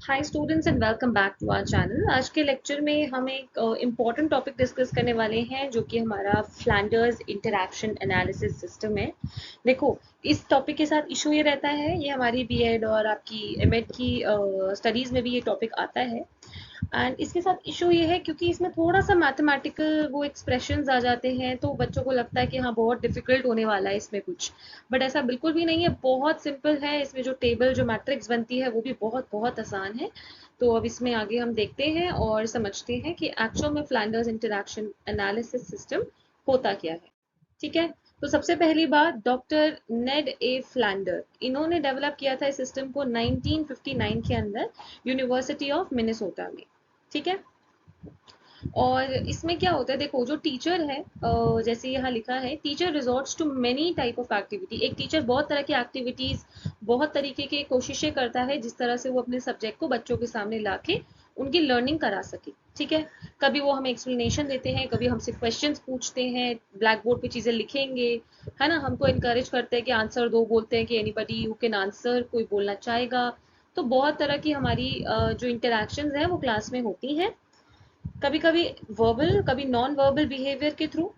Hi students and welcome back to our channel. आज के lecture में हम एक इम्पॉर्टेंट टॉपिक डिस्कस करने वाले हैं जो कि हमारा फ्लैंडर्स इंटरैक्शन एनालिसिस सिस्टम है। देखो, इस टॉपिक के साथ इशू ये रहता है, ये हमारी बीएड और आपकी एमएड की स्टडीज़ में भी ये टॉपिक आता है। एंड इसके साथ इशू ये है क्योंकि इसमें थोड़ा सा मैथमेटिकल वो एक्सप्रेशंस आ जाते हैं, तो बच्चों को लगता है कि हाँ बहुत डिफिकल्ट होने वाला है इसमें कुछ। बट ऐसा बिल्कुल भी नहीं है, बहुत सिंपल है। इसमें जो टेबल जो मैट्रिक्स बनती है वो भी बहुत बहुत आसान है। तो अब इसमें आगे हम देखते हैं और समझते हैं कि एक्चुअल में फ्लैंडर्स इंटरैक्शन एनालिसिस सिस्टम होता क्या है। ठीक है। तो सबसे पहली बात, डॉक्टर नेड ए फ्लैंडर, इन्होंने डेवलप किया था इस सिस्टम को 1959 के अंदर यूनिवर्सिटी ऑफ मिनेसोटा में। ठीक है। और इसमें क्या होता है, देखो जो टीचर है, जैसे यहाँ लिखा है, teacher resorts to many type of activity. एक टीचर बहुत तरह की एक्टिविटीज, बहुत तरीके की कोशिशें करता है जिस तरह से वो अपने सब्जेक्ट को बच्चों के सामने लाके उनकी लर्निंग करा सके। ठीक है। कभी वो हमें एक्सप्लेनेशन देते हैं, कभी हमसे क्वेश्चंस पूछते हैं, ब्लैक बोर्ड पे चीजें लिखेंगे, है ना, हमको इनकरेज करते हैं कि आंसर दो, बोलते हैं कि एनीबडी हु कैन आंसर, कोई बोलना चाहेगा। तो बहुत तरह की हमारी जो इंटरेक्शंस हैं वो क्लास में होती हैं। कभी कभी वर्बल, कभी नॉन वर्बल बिहेवियर के थ्रू।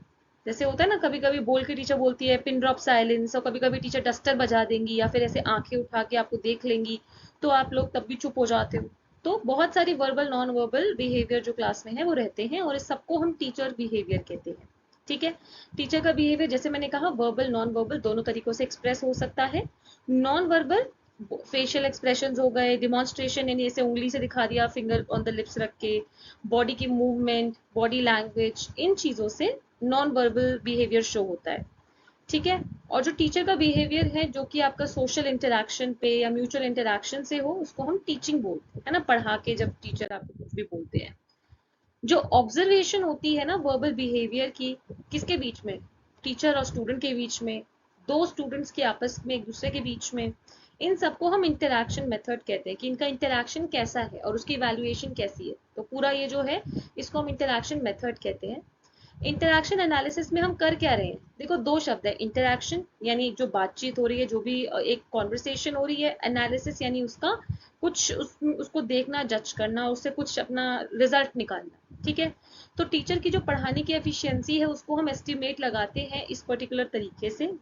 जैसे होता है ना, कभी कभी बोल के टीचर बोलती है पिन ड्रॉप साइलेंस, और कभी कभी टीचर डस्टर बजा देंगी या फिर ऐसे आंखें उठा के आपको देख लेंगी, तो आप लोग तब भी चुप हो जाते हो। तो बहुत सारी वर्बल नॉन वर्बल बिहेवियर जो क्लास में है वो रहते हैं, और इस सबको हम टीचर बिहेवियर कहते हैं। ठीक है। टीचर का बिहेवियर, जैसे मैंने कहा, वर्बल नॉन वर्बल दोनों तरीकों से एक्सप्रेस हो सकता है। नॉन वर्बल फेशियल एक्सप्रेशंस हो गए, डिमॉन्स्ट्रेशन यानी ऐसे उंगली से दिखा दिया, फिंगर ऑन द लिप्स रख के, बॉडी की मूवमेंट, बॉडी लैंग्वेज, इन चीजों से नॉन वर्बल बिहेवियर शो होता है। ठीक है। और जो टीचर का बिहेवियर है जो कि आपका सोशल इंटरेक्शन पे या म्यूचुअल इंटरेक्शन से हो, उसको हम टीचिंग बोलते हैं, है ना, पढ़ा के जब टीचर आपको कुछ भी बोलते हैं। जो ऑब्जर्वेशन होती है ना वर्बल बिहेवियर की, किसके बीच में, टीचर और स्टूडेंट के बीच में, दो स्टूडेंट्स के आपस में एक दूसरे के बीच में, इन सबको हम इंटरैक्शन मेथड कहते हैं कि इनका इंटरैक्शन कैसा है और उसकी इवैल्यूएशन कैसी है। तो पूरा ये जो है, इसको हम इंटरैक्शन मेथड कहते हैं। इंटरैक्शन एनालिसिस में हम कर क्या रहे हैं, देखो दो शब्द है, इंटरैक्शन यानी जो बातचीत हो रही है, जो भी एक कॉन्वर्सेशन हो रही है, एनालिसिस यानी उसका कुछ उसको देखना, जज करना, उससे कुछ अपना रिजल्ट निकालना। ठीक है। तो टीचर की जो पढ़ाने की एफिशिएंसी है उसको हम एस्टिमेट लगाते हैं इस पर्टिकुलर तरीके से।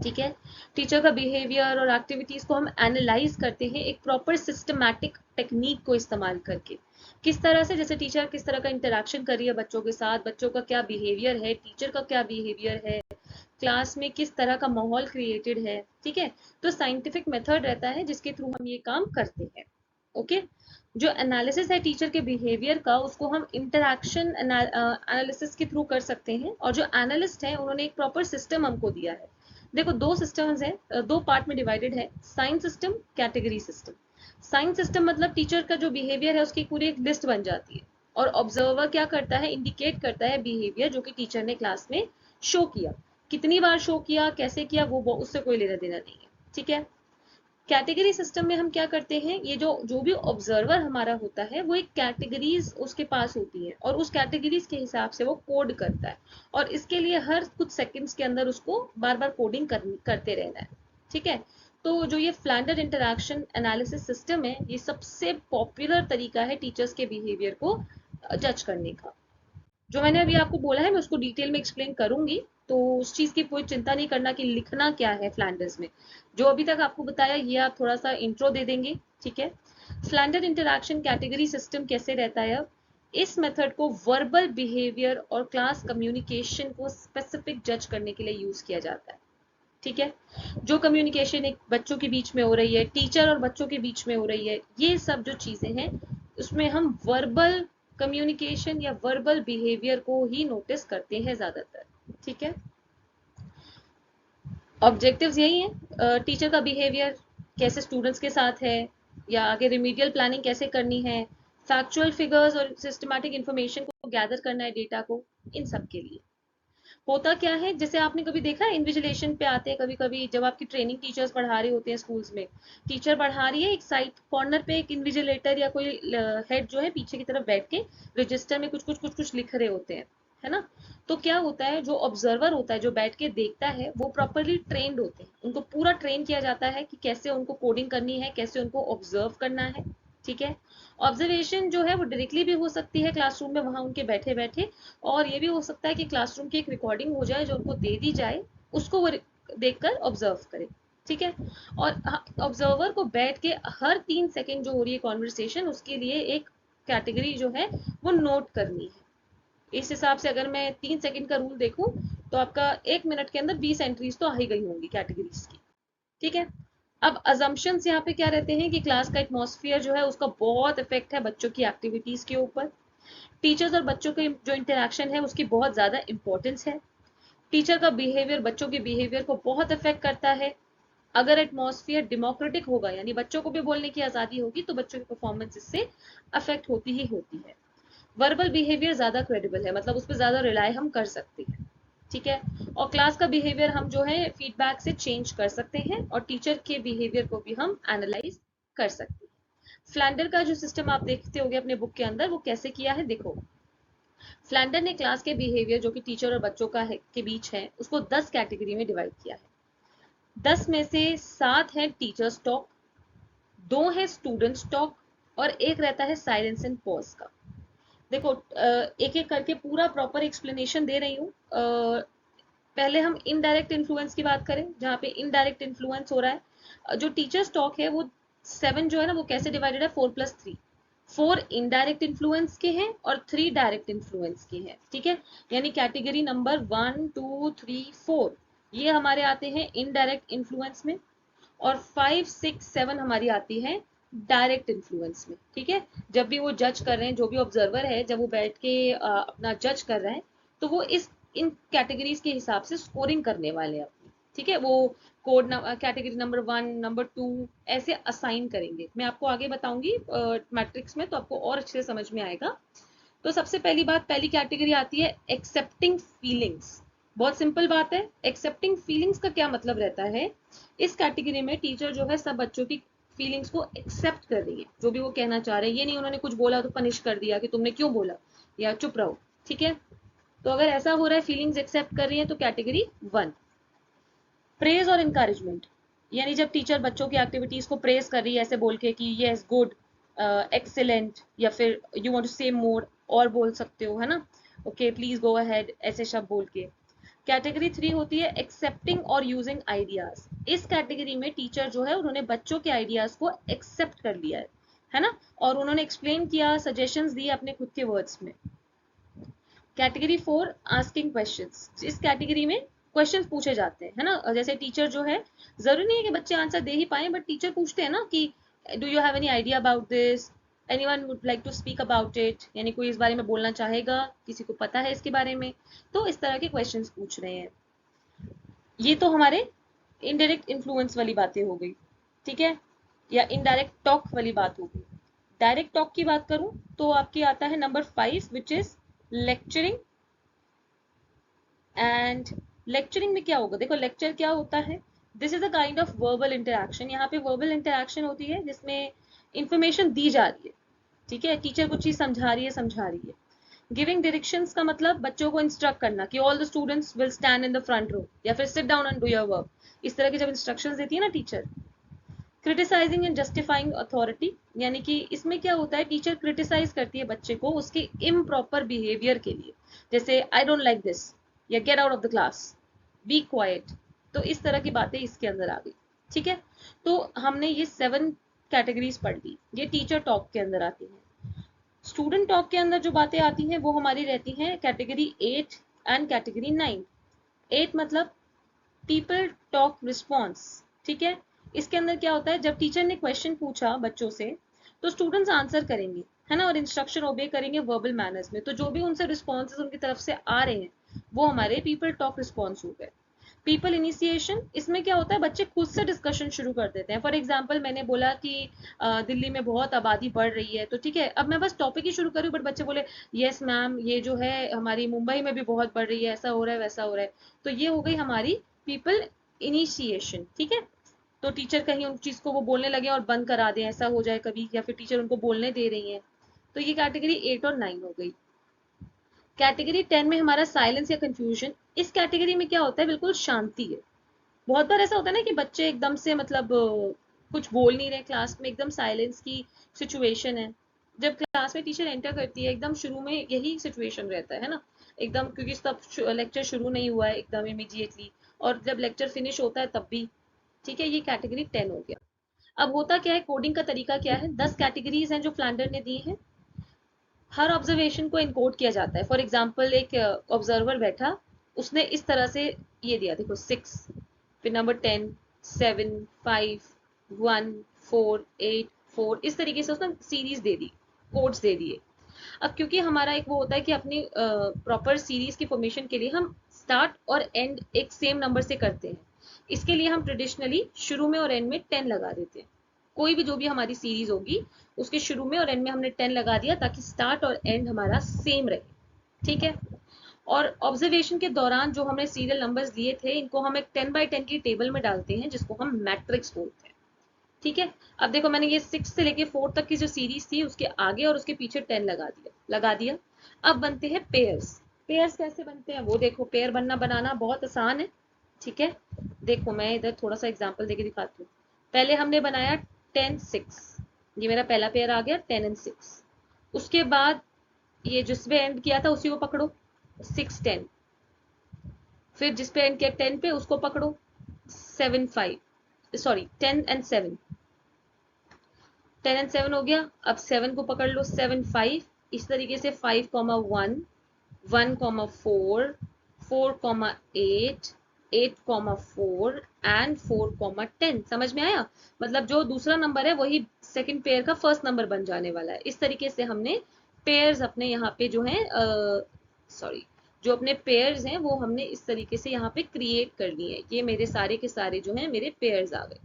ठीक है। टीचर का बिहेवियर और एक्टिविटीज को हम एनालाइज करते हैं एक प्रॉपर सिस्टमैटिक टेक्निक को इस्तेमाल करके। किस तरह से, जैसे टीचर किस तरह का इंटरेक्शन कर रही है बच्चों के साथ, बच्चों का क्या बिहेवियर है, टीचर का क्या बिहेवियर है, क्लास में किस तरह का माहौल क्रिएटेड है। ठीक है। तो साइंटिफिक मेथड रहता है जिसके थ्रू हम ये काम करते हैं। ओके। जो एनालिसिस है टीचर के बिहेवियर का, उसको हम इंटरैक्शन एनालिसिस के थ्रू कर सकते हैं। और जो एनालिस्ट है उन्होंने एक प्रॉपर सिस्टम हमको दिया है। देखो दो सिस्टम्स हैं, दो पार्ट में डिवाइडेड है, science system, category system. Science system मतलब टीचर का जो बिहेवियर है उसकी पूरी एक लिस्ट बन जाती है, और ऑब्जर्वर क्या करता है, इंडिकेट करता है बिहेवियर जो कि टीचर ने क्लास में शो किया। कितनी बार शो किया, कैसे किया, वो उससे कोई लेना देना नहीं है। ठीक है। कैटेगरी सिस्टम में हम क्या करते हैं, ये जो जो भी ऑब्जर्वर हमारा होता है वो एक कैटेगरीज उसके पास होती है, और उस कैटेगरीज के हिसाब से वो कोड करता है, और इसके लिए हर कुछ सेकंड्स के अंदर उसको बार बार कोडिंग करते रहना है। ठीक है। तो जो ये फ्लैंडर इंटरैक्शन एनालिसिस सिस्टम है, ये सबसे पॉपुलर तरीका है टीचर्स के बिहेवियर को जज करने का। जो मैंने अभी आपको बोला है मैं उसको डिटेल में एक्सप्लेन करूंगी, तो उस चीज की कोई चिंता नहीं करना कि लिखना क्या है फ्लैंडर्स में। जो अभी तक आपको बताया ये आप थोड़ा सा इंट्रो दे देंगे। ठीक है। फ्लैंडर इंटरैक्शन कैटेगरी सिस्टम कैसे रहता है अब, इस मेथड को वर्बल बिहेवियर और क्लास कम्युनिकेशन को स्पेसिफिक जज करने के लिए यूज किया जाता है। ठीक है। जो कम्युनिकेशन एक बच्चों के बीच में हो रही है, टीचर और बच्चों के बीच में हो रही है, ये सब जो चीजें हैं उसमें हम वर्बल कम्युनिकेशन या वर्बल बिहेवियर को ही नोटिस करते हैं ज्यादातर। ठीक है। ऑब्जेक्टिव्स यही है, टीचर का बिहेवियर कैसे स्टूडेंट्स के साथ है, या आगे रिमीडियल प्लानिंग कैसे करनी है, फैक्चुअल फिगर्स और सिस्टमैटिक इंफॉर्मेशन को गैदर करना है, डेटा को, इन सब के लिए। होता क्या है, जैसे आपने कभी देखा है इन्विजिलेशन पे आते हैं कभी कभी, जब आपकी ट्रेनिंग टीचर्स पढ़ा रहे होते हैं स्कूल्स में, टीचर पढ़ा रही है, एक साइड कॉर्नर पे एक इन्विजिलेटर या कोई हेड जो है पीछे की तरफ बैठ के रजिस्टर में कुछ लिख रहे होते हैं, है ना। तो क्या होता है, जो ऑब्जर्वर होता है जो बैठ के देखता है वो प्रॉपरली ट्रेंड होते हैं, उनको पूरा ट्रेन किया जाता है कि कैसे उनको कोडिंग करनी है, कैसे उनको ऑब्जर्व करना है। ठीक है। ऑब्जर्वेशन जो है वो डायरेक्टली भी हो सकती है क्लासरूम में वहां उनके बैठे बैठे, और ये भी हो सकता है कि क्लासरूम की एक रिकॉर्डिंग हो जाए जो उनको दे दी जाए, उसको वो देखकर ऑब्जर्व करे। ठीक है। और ऑब्जर्वर को बैठ के हर 3 सेकंड जो हो रही है कॉन्वर्सेशन, उसके लिए एक कैटेगरी जो है वो नोट करनी है। इस हिसाब से अगर मैं 3 सेकंड का रूल देखूं, तो आपका 1 मिनट के अंदर 20 एंट्रीज तो आ ही गई होंगी कैटेगरीज की। ठीक है। अब अजम्पशंस यहाँ पे क्या रहते हैं कि क्लास का एटमॉस्फेयर जो है उसका बहुत इफेक्ट है बच्चों की एक्टिविटीज के ऊपर। टीचर्स और बच्चों के जो इंटरेक्शन है उसकी बहुत ज्यादा इंपॉर्टेंस है। टीचर का बिहेवियर बच्चों के बिहेवियर को बहुत इफेक्ट करता है। अगर एटमॉस्फेयर डेमोक्रेटिक होगा, यानी बच्चों को भी बोलने की आजादी होगी, तो बच्चों की परफॉर्मेंस इससे अफेक्ट होती ही होती है। वर्बल बिहेवियर ज्यादा क्रेडिबल है, मतलब उस पर ज्यादा रिलाई हम कर सकते हैं। ठीक है। और क्लास का बिहेवियर हम जो है फीडबैक से चेंज कर सकते हैं, और टीचर के बिहेवियर को भी हम एनालाइज कर सकते हैं। फ्लैंडर का जो सिस्टम आप देखते होंगे अपने बुक के अंदर, वो कैसे किया है देखो। फ्लैंडर ने क्लास के बिहेवियर जो कि टीचर और बच्चों का है के बीच है, उसको 10 कैटेगरी में डिवाइड किया है। 10 में से 7 है टीचर्स टॉक, 2 है स्टूडेंट्स टॉक, और एक रहता है साइलेंस एंड पॉज का। देखो एक एक करके पूरा प्रॉपर एक्सप्लेनेशन दे रही हूँ। पहले हम इनडायरेक्ट इन्फ्लुएंस की बात करें, जहाँ पे इनडायरेक्ट इन्फ्लुएंस हो रहा है। जो टीचर स्टॉक है वो 7 जो है ना, वो कैसे डिवाइडेड है, 4+3। 4 इनडायरेक्ट इन्फ्लुएंस के हैं और 3 डायरेक्ट इन्फ्लुएंस के हैं। ठीक है। यानी कैटेगरी नंबर 1, 2, 3, 4 ये हमारे आते हैं इनडायरेक्ट इन्फ्लुएंस में, और 5, 6, 7 हमारी आती है डायरेक्ट इन्फ्लुएंस में। ठीक है। जब भी वो जज कर रहे हैं, जो भी ऑब्जर्वर है, जब वो बैठ के अपना जज कर रहे हैं, तो वो इस इन कैटेगरीज के हिसाब से स्कोरिंग करने वाले हैं अपनी। ठीक है। वो कोड कैटेगरी नंबर 1, नंबर 2 ऐसे असाइन करेंगे। मैं आपको आगे बताऊंगी मैट्रिक्स में, तो आपको और अच्छे से समझ में आएगा। तो सबसे पहली बात, पहली कैटेगरी आती है एक्सेप्टिंग फीलिंग्स। बहुत सिंपल बात है। एक्सेप्टिंग फीलिंग्स का क्या मतलब रहता है? इस कैटेगरी में टीचर जो है सब बच्चों की फीलिंग्स को एक्सेप्ट कर रही है, जो भी वो कहना चाह रहे हैं। ये नहीं उन्होंने कुछ बोला तो पनिश कर दिया कि तुमने क्यों बोला, या चुप रहो। ठीक है। तो अगर ऐसा हो रहा है, फीलिंग्स एक्सेप्ट कर रही है, तो कैटेगरी 1। प्रेज और इंकरेजमेंट, यानी जब टीचर बच्चों की एक्टिविटीज को प्रेज कर रही है ऐसे बोल के कि यस गुड, एक्सीलेंट, या फिर यू वांट टू से मोर, और बोल सकते हो, है ना, ओके प्लीज गो अहेड, ऐसे शब्द बोल के। कैटेगरी 3 होती है एक्सेप्टिंग और यूजिंग आइडियाज। इस कैटेगरी में टीचर जो है उन्होंने बच्चों के आइडियाज को एक्सेप्ट कर लिया है ना, और उन्होंने एक्सप्लेन किया, सजेशंस दिए अपने खुद के वर्ड्स में। Category 4 asking questions. इस कैटेगरी में क्वेश्चंस पूछे जाते हैं, है ना। जैसे टीचर जो है, जरूरी नहीं है कि बच्चे आंसर दे ही पाए, बट टीचर पूछते हैं ना कि do you have any idea about this, anyone would like to speak about it, यानी कोई इस बारे में बोलना चाहेगा, किसी को पता है इसके बारे में। तो इस तरह के क्वेश्चंस पूछ रहे हैं। ये तो हमारे इनडायरेक्ट इन्फ्लुएंस वाली बातें हो गई। ठीक है। या इनडायरेक्ट टॉक वाली बात हो गई। डायरेक्ट टॉक की बात करूं, तो आपकी आता है number 5, which is lecturing. And lecturing में क्या होगा, देखो लेक्चर क्या होता है, this is a kind of verbal interaction. यहाँ पे वर्बल इंटरेक्शन होती है जिसमें इंफॉर्मेशन दी जा रही है। ठीक है। टीचर कुछ चीज समझा रही है। गिविंग डायरेक्शंस का मतलब बच्चों को इंस्ट्रक्ट करना कि all the students will stand in the front row, या फिर sit down and do your work. इस तरह की जब इंस्ट्रक्शंस देती है ना teacher. Criticising and justifying authority, यानी कि इसमें क्या होता है, टीचर क्रिटिसाइज करती है बच्चे को उसके इम्प्रॉपर बिहेवियर के लिए, जैसे आई डोंट लाइक दिस, या get out of the class, be quiet. तो इस तरह की बातें इसके अंदर आ गई। ठीक है। तो हमने ये 7 कैटेगरीज पढ़ ली, ये टीचर टॉक के अंदर आती है। स्टूडेंट टॉक के अंदर जो बातें आती हैं वो हमारी रहती हैं कैटेगरी 8 एंड कैटेगरी 9। 8 मतलब पीपल टॉक रिस्पॉन्स। ठीक है। इसके अंदर क्या होता है, जब टीचर ने क्वेश्चन पूछा बच्चों से, तो स्टूडेंट्स आंसर करेंगे, है ना, और इंस्ट्रक्शन ओबे करेंगे वर्बल मैनर्स में। तो जो भी उनसे रिस्पॉन्सेज उनकी तरफ से आ रहे हैं, वो हमारे पीपल टॉक रिस्पॉन्स हो गए। पीपल इनिशिएशन, इसमें क्या होता है, बच्चे खुद से डिस्कशन शुरू कर देते हैं। फॉर एग्जाम्पल मैंने बोला कि दिल्ली में बहुत आबादी बढ़ रही है, तो ठीक है, अब मैं बस टॉपिक ही शुरू करूँ, बट बच्चे बोले यस मैम, ये जो है हमारी मुंबई में भी बहुत बढ़ रही है, ऐसा हो रहा है वैसा हो रहा है। तो ये हो गई हमारी पीपल इनिशिएशन। ठीक है। तो टीचर कहीं उन चीज को वो बोलने लगे और बंद करा दें, ऐसा हो जाए कभी, या फिर टीचर उनको बोलने दे रही है। तो ये कैटेगरी 8 और 9 हो गई। कैटेगरी 10 में हमारा साइलेंस या कंफ्यूजन। इस कैटेगरी में क्या होता है, बिल्कुल शांति है। बहुत बार ऐसा होता है ना कि बच्चे एकदम से मतलब कुछ बोल नहीं रहे क्लास में, एकदम साइलेंस की सिचुएशन है। जब क्लास में टीचर एंटर करती है एकदम शुरू में यही सिचुएशन रहता है ना, एकदम, क्योंकि तब लेक्चर शुरू नहीं हुआ है एकदम इमीडिएटली, और जब लेक्चर फिनिश होता है तब भी। ठीक है, ये कैटेगरी 10 हो गया। अब होता क्या है, कोडिंग का तरीका क्या है, 10 कैटेगरीज हैं जो फ्लैंडर ने दी हैं। हर ऑब्जर्वेशन को इनकोड किया जाता है। फॉर एग्जाम्पल एक ऑब्जर्वर बैठा, उसने इस तरह से ये दिया, देखो 6, फिर नंबर 10, 7, 5, 1, 4, 8, 4, इस तरीके से उसने सीरीज दे दी, कोड्स दे दिए। अब क्योंकि हमारा एक वो होता है कि अपनी प्रॉपर सीरीज की फॉर्मेशन के लिए हम स्टार्ट और एंड एक सेम नंबर से करते हैं। इसके लिए हम ट्रेडिशनली शुरू में और एंड में 10 लगा देते हैं। कोई भी जो भी हमारी सीरीज होगी उसके शुरू में और एंड में हमने 10 लगा दिया, ताकि स्टार्ट और एंड हमारा सेम रहे। ठीक है। और ऑब्जर्वेशन के दौरान जो हमने सीरियल नंबर्स लिए थे, इनको हम एक 10 by 10 की टेबल में डालते हैं, जिसको हम मैट्रिक्स बोलते हैं। ठीक है। अब देखो मैंने ये 6 से लेके 4 तक की जो सीरीज थी, उसके आगे और उसके पीछे 10 लगा दिया। अब बनते हैं पेयर्स। पेयर्स कैसे बनते हैं वो देखो, पेयर बनाना बहुत आसान है। ठीक है, देखो मैं इधर थोड़ा सा एग्जांपल देके दिखाती हूँ। पहले हमने बनाया 10, 6, ये मेरा पहला पेयर आ गया 10 and 6। उसके बाद ये जिस पे एंड किया था उसी को पकड़ो, 6, 10। फिर जिस पे एंड किया 10 पे उसको पकड़ो, 7, 5, सॉरी 10 and 7। 10 and 7 हो गया। अब 7 को पकड़ लो, 7, 5, इस तरीके से 5, 1, 1, 4, 4, 8, 8, 4 एंड 4, 10। समझ में आया? मतलब जो दूसरा नंबर है वही सेकंड पेयर का फर्स्ट नंबर बन जाने वाला है। इस तरीके से हमने पेयर्स अपने यहाँ पे जो है, सॉरी, जो अपने पेयर्स हैं वो हमने इस तरीके से यहाँ पे क्रिएट कर लिए हैं। ये मेरे सारे के सारे जो हैं मेरे पेयर्स आ गए।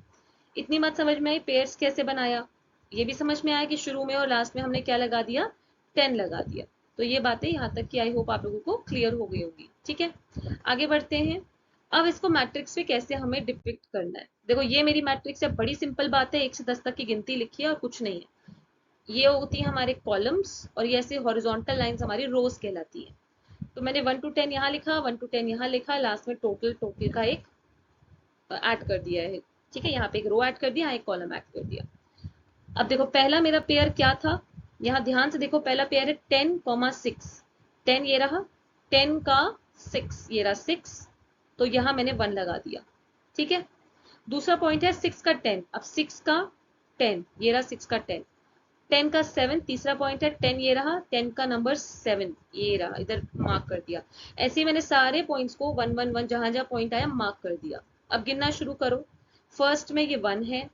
इतनी बात समझ में आई पेयर्स कैसे बनाया? ये भी समझ में आया कि शुरू में और लास्ट में हमने क्या लगा दिया, 10 लगा दिया। तो ये बातें यहाँ तक की आई होप आप लोगों को क्लियर हो गई होगी। ठीक है, आगे बढ़ते हैं। अब इसको मैट्रिक्स में कैसे हमें डिपिक्ट करना है। देखो ये मेरी मैट्रिक्स है, बड़ी सिंपल बात है, 1 से 10 तक की गिनती लिखी है और कुछ नहीं है। ये होती है हमारे कॉलम्स, और ये ऐसे हॉरिजॉन्टल लाइंस हमारी रोज कहलाती है। तो मैंने 1 to 10 यहाँ लिखा, 1 to 10 यहाँ लिखा, लास्ट में टोटल का एक ऐड कर दिया है। ठीक है, यहाँ पे एक रो ऐड कर दिया, एक कॉलम ऐड कर दिया। अब देखो पहला मेरा पेयर क्या था, यहाँ ध्यान से देखो, पहला पेयर है 10, 6। 10 ये रहा, 10 का 6 ये रहा 6, तो यहाँ मैंने 1 लगा दिया। ठीक है, दूसरा पॉइंट है 6 का 10। अब 6 का 10 ये रहा, 6 का 10, 10 का 7, तीसरा पॉइंट है 10 ये रहा, 10 का नंबर 7 ये रहा, इधर मार्क कर दिया। ऐसे ही मैंने सारे पॉइंट्स को 1, 1, 1 जहां जहां पॉइंट आया मार्क कर दिया। अब गिनना शुरू करो। फर्स्ट में ये 1 है,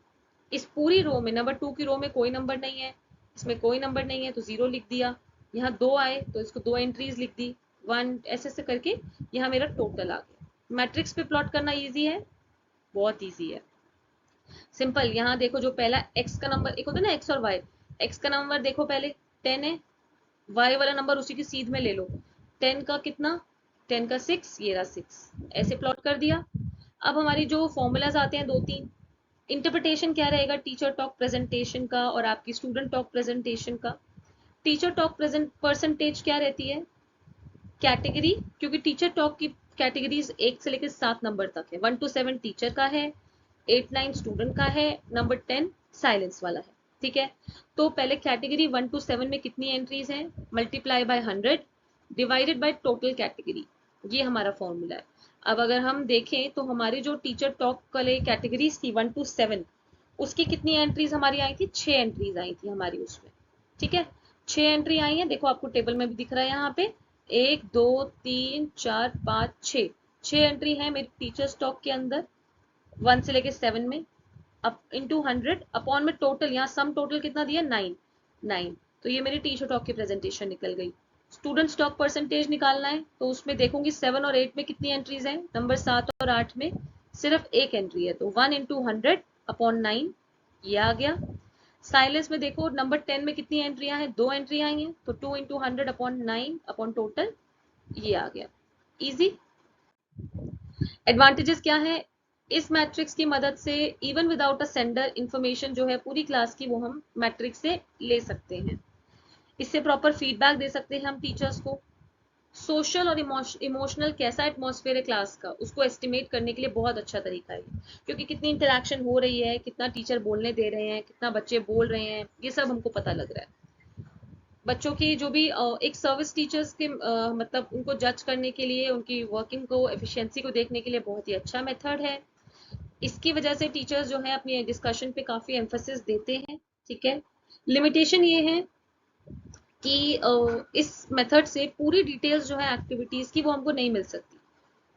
इस पूरी रो में नंबर 2 की रो में कोई नंबर नहीं है, इसमें कोई नंबर नहीं है तो 0 लिख दिया। यहाँ 2 आए तो इसको 2 एंट्रीज लिख दी, 1, ऐसे ऐसे करके यहाँ मेरा टोटल आ गया। मैट्रिक्स पे प्लॉट करना इजी है, बहुत इजी है, सिंपल। यहाँ देखो जो पहला एक्स का नंबर, एक होता है ना एक्स और वाई, एक्स का नंबर देखो पहले 10 है, वाई वाला नंबर उसी की सीध में ले लो। 10 का कितना, 10 का 6, ये रहा 6, ऐसे प्लॉट कर दिया। अब हमारी जो फॉर्मूलाज आते हैं 2-3, इंटरप्रिटेशन क्या रहेगा टीचर टॉक प्रेजेंटेशन का और आपकी स्टूडेंट टॉक प्रेजेंटेशन का। टीचर टॉक प्रेजेंट परसेंटेज क्या रहती है, कैटेगरी, क्योंकि टीचर टॉक की कैटेगरीज 1 से लेकर 7 नंबर तक है। 1 to 7 टीचर का है, 8, 9 स्टूडेंट का है, नंबर 10 साइलेंस वाला है। ठीक है, तो पहले कैटेगरी 1 to 7 में कितनी एंट्रीज हैं, multiply by 100 divided by total category, ये हमारा फॉर्मूला है। अब अगर हम देखें तो हमारी जो टीचर टॉक वाले कैटेगरीज थी 1 to 7, उसकी कितनी एंट्रीज हमारी आई थी, 6 एंट्रीज आई थी हमारी उसमें। ठीक है, 6 एंट्री आई है, देखो आपको टेबल में भी दिख रहा है यहाँ पे, 1, 2, 3, 4, 5, 6, 6 एंट्री है मेरी टीचर स्टॉक के अंदर 1 से लेके 7 में। अब इंटू 100 अपॉन में टोटल, यहाँ सम टोटल कितना दिया, 9, 9, तो ये मेरी टीचर टॉक की प्रेजेंटेशन निकल गई। स्टूडेंट स्टॉक परसेंटेज निकालना है तो उसमें देखूंगी 7 और 8 में कितनी एंट्रीज हैं, नंबर 7 और 8 में सिर्फ एक एंट्री है, तो 1 into 100 अपॉन 9, ये आ गया। साइलेंस में देखो नंबर 10 में कितनी एंट्रियां हैं, 2 एंट्री आई हैं, तो 2 into 100 अपॉन 9 अपॉन टोटल, ये आ गया। इजी। एडवांटेजेस क्या है, इस मैट्रिक्स की मदद से even without a sender information जो है पूरी क्लास की वो हम मैट्रिक्स से ले सकते हैं। इससे प्रॉपर फीडबैक दे सकते हैं हम टीचर्स को। सोशल और इमोशनल कैसा एटमॉस्फेयर है क्लास का, उसको एस्टिमेट करने के लिए बहुत अच्छा तरीका है ये। क्योंकि कितनी इंटरेक्शन हो रही है, कितना टीचर बोलने दे रहे हैं, कितना बच्चे बोल रहे हैं, ये सब हमको पता लग रहा है। बच्चों की जो भी एक सर्विस टीचर्स के मतलब उनको जज करने के लिए, उनकी वर्किंग को, एफिशिएंसी को देखने के लिए बहुत ही अच्छा मेथड है। इसकी वजह से टीचर्स जो है अपनी डिस्कशन पे काफी एम्फोसिस देते हैं। ठीक है। लिमिटेशन ये है कि इस मेथड से पूरी डिटेल्स जो है एक्टिविटीज की वो हमको नहीं मिल सकती,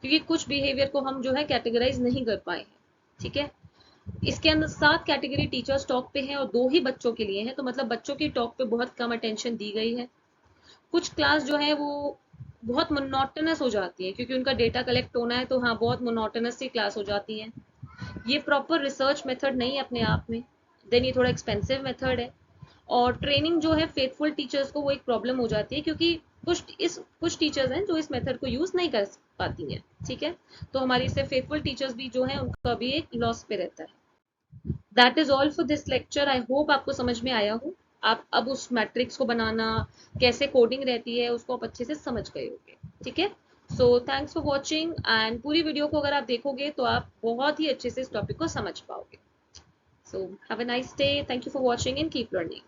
क्योंकि कुछ बिहेवियर को हम जो है कैटेगराइज नहीं कर पाए हैं। ठीक है। इसके अंदर 7 कैटेगरी टीचर्स टॉक पे हैं और 2 ही बच्चों के लिए हैं, तो मतलब बच्चों की टॉक पे बहुत कम अटेंशन दी गई है। कुछ क्लास जो है वो बहुत मोनोटोनस हो जाती है, क्योंकि उनका डेटा कलेक्ट होना है, तो हाँ बहुत मोनोटोनस सी क्लास हो जाती है। ये प्रॉपर रिसर्च मेथड नहीं है अपने आप में, देन ये थोड़ा एक्सपेंसिव मेथड है। और ट्रेनिंग जो है फेथफुल टीचर्स को वो एक प्रॉब्लम हो जाती है, क्योंकि कुछ टीचर्स हैं जो इस मेथड को यूज नहीं कर पाती हैं। ठीक है। तो हमारी इससे फेथफुल टीचर्स भी जो है उनका भी एक लॉस पे रहता है। That is all for this lecture. I hope आपको समझ में आया हो। आप अब उस मैट्रिक्स को बनाना, कैसे कोडिंग रहती है, उसको आप अच्छे से समझ गए होंगे। ठीक है। So thanks for watching, and पूरी वीडियो को अगर आप देखोगे तो आप बहुत ही अच्छे से इस टॉपिक को समझ पाओगे। So have a nice day, thank you for watching and keep learning.